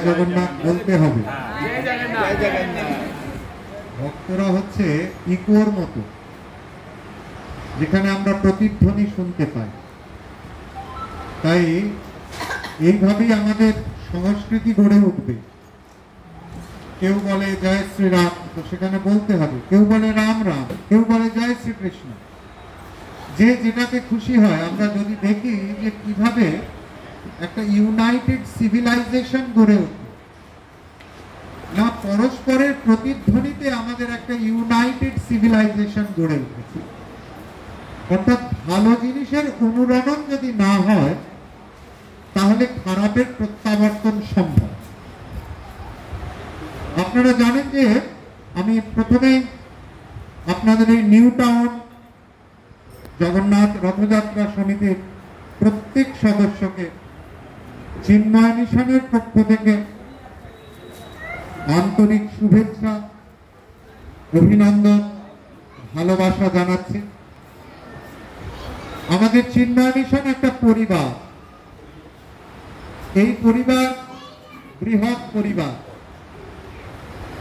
জগন্নাথ বলতে হবে। ভক্তরা হচ্ছে ইকোর মতো, যেখানে আমরা প্রতিধ্বনি শুনতে পাই। তাই এইভাবেই আমাদের সংস্কৃতি গড়ে উঠবে। কেউ বলে জয় শ্রীরাম, তো সেখানে বলতে হবে। কেউ বলে রাম রাম, কেউ বলে জয় শ্রীকৃষ্ণ। যে যেটাতে খুশি হয়। আমরা যদি দেখি যে কিভাবে একটা ইউনাইটেড সিভিলাইজেশন গড়ে উঠবে, না পরস্পরের প্রতিধ্বনিতে আমাদের একটা ইউনাইটেড সিভিলাইজেশন গড়ে উঠেছে। অর্থাৎ ভালো জিনিসের অনুরণন যদি না হয়, তাহলে খারাপের প্রত্যাবর্তন সম্ভব। আপনারা জানেন যে আমি প্রথমে আপনাদের এই নিউ টাউন জগন্নাথ রথযাত্রা সমিতির প্রত্যেক সদস্যকে চিন্ময় মিশনের পক্ষ থেকে আন্তরিক শুভেচ্ছা, অভিনন্দন, ভালোবাসা জানাচ্ছি। আমাদের চিন্ময় মিশন একটা পরিবার। এই পরিবার বৃহৎ পরিবার।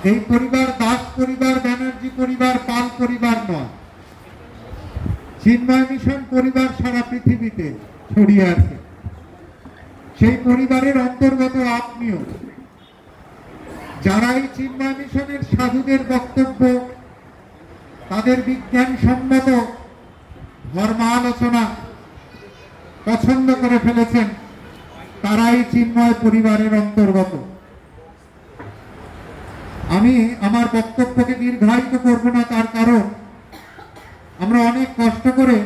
এই পরিবার দাস পরিবার, ব্যানার্জি পরিবার, পাল পরিবার নয়। চিন্ময় মিশন পরিবার সারা পৃথিবীতে ছড়িয়ে আছে। সেই পরিবারের অন্তর্গত আপনিও। যারা এই চিন্ময় মিশনের সাধুদের বক্তব্য, তাদের বিজ্ঞানসম্মত ধর্মালোচনা পছন্দ করে ফেলেছেন, তারাই চিন্ময় পরিবারের অন্তর্গত। আমি আমার বক্তব্যকে দীর্ঘায়িত করব না, তার কারণ আমরা অনেক কষ্ট করে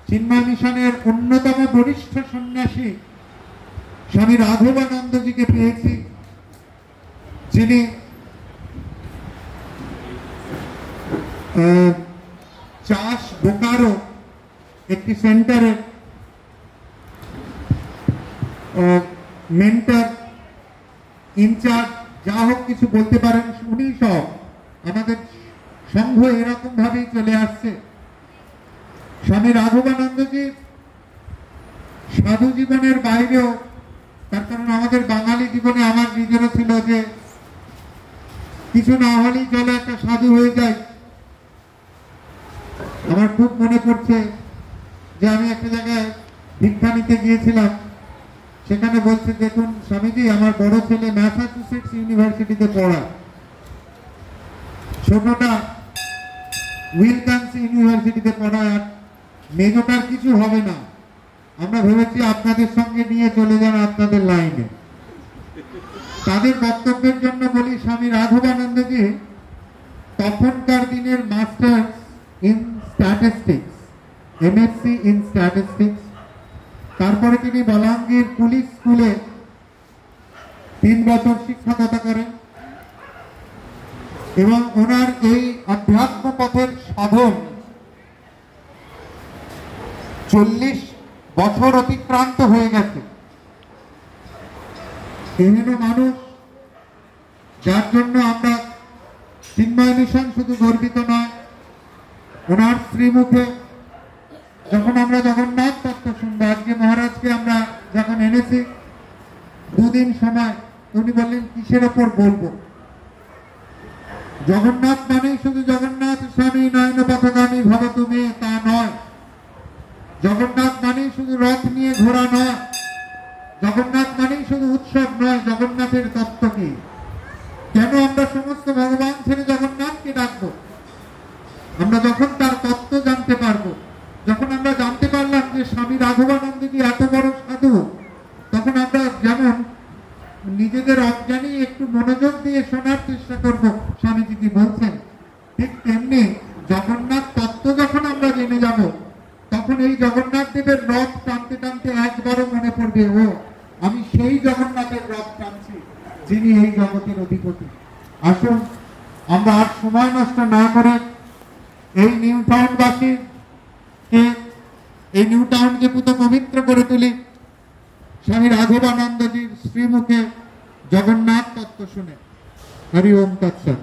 চিন্ময় মিশনের অন্যতম বরিষ্ঠ সন্ন্যাসী স্বামী রাঘবানন্দজিকে পেয়েছি, যিনি চাষ বোকারো একটি সেন্টারের মেন্টর, ইনচার্জ, যা হোক কিছু বলতে পারেন। উনি সব আমাদের সংঘ এরকম ভাবেই চলে আসছে। স্বামী রাঘবানন্দজি সাধু জীবনের বাইরেও, তার কারণ আমাদের বাঙালি জীবনে আমার নিজেরও ছিল যে কিছু না হলেই চলে একটা সাধু হয়ে যায়। আমার খুব মনে পড়ছে যে আমি একটা জায়গায় ভিক্ষা নিতে গিয়েছিলাম। সেখানে বলছে, দেখুন স্বামীজি, আমার বড় ছেলে ম্যাসাচুসেটস ইউনিভার্সিটিতে পড়ায়, ছোটটা উইলকান্স ইউনিভার্সিটিতে পড়ায়, আর মেজোটার কিছু হবে না। আমরা ভেবেছি আপনাদের সঙ্গে নিয়ে চলে যান আপনাদের লাইনে। তাদের বক্তব্যের জন্য বলি, স্বামী রাঘবানন্দজি তখনকার দিনের masters in statistics, MSc in statistics. তারপরে তিনি বলাঙ্গীর পুলিশ স্কুলে 3 বছর শিক্ষকতা করেন এবং ওনার এই আধ্যাত্ম পথের সাধন 40 বছর অতিক্রান্ত হয়ে গেছে। এহেন মানুষ, যার জন্য আমরা চিন্ময় মিশন শুধু গর্বিত নয়, ওনার শ্রীমুখে যখন আমরা জগন্নাথ তত্ত্ব শুনবো, আজকে মহারাজকে আমরা যখন এনেছি 2 দিন সময়, উনি বললেন কিসের ওপর বলবো। জগন্নাথ মানেই শুধু জগন্নাথ স্বামী নয়ন পথগামী ভব তুমি, তা নয়। জগন্নাথ মানেই শুধু রথ নিয়ে ঘোরা নয়। জগন্নাথ মানেই শুধু উৎসব নয়। জগন্নাথের তত্ত্ব কি? কেন আমরা সমস্ত ভগবান ছেড়ে জগন্নাথকে ডাকবো? আমরা যখন তার তত্ত্ব জানতে পারবো, যখন আমরা জানতে পারলাম যে স্বামী রাঘবানন্দজি এত বড় সাধু, তখন আমরা যেমন নিজেদের অজ্ঞানী একটু মনোযোগ দিয়ে শোনার চেষ্টা করব স্বামীজি কি বলছেন, ঠিক তেমনি জগন্নাথ তত্ত্ব যখন আমরা জেনে যাব, তখন এই জগন্নাথ দেবের রথ টানতে টানতে একবারও মনে পড়বে, ও আমি সেই জগন্নাথের রথ টানছি যিনি এই জগতের অধিপতি। আসুন আমরা আর সময় নষ্ট না করে এই নিউ টাউনবাসীকে, এই নিউ টাউনকে পুত পবিত্র করে তুলি। স্বামী রাঘবানন্দজির শ্রীমুখে জগন্নাথ তত্ত্ব শুনে। হরি ওম তৎসৎ।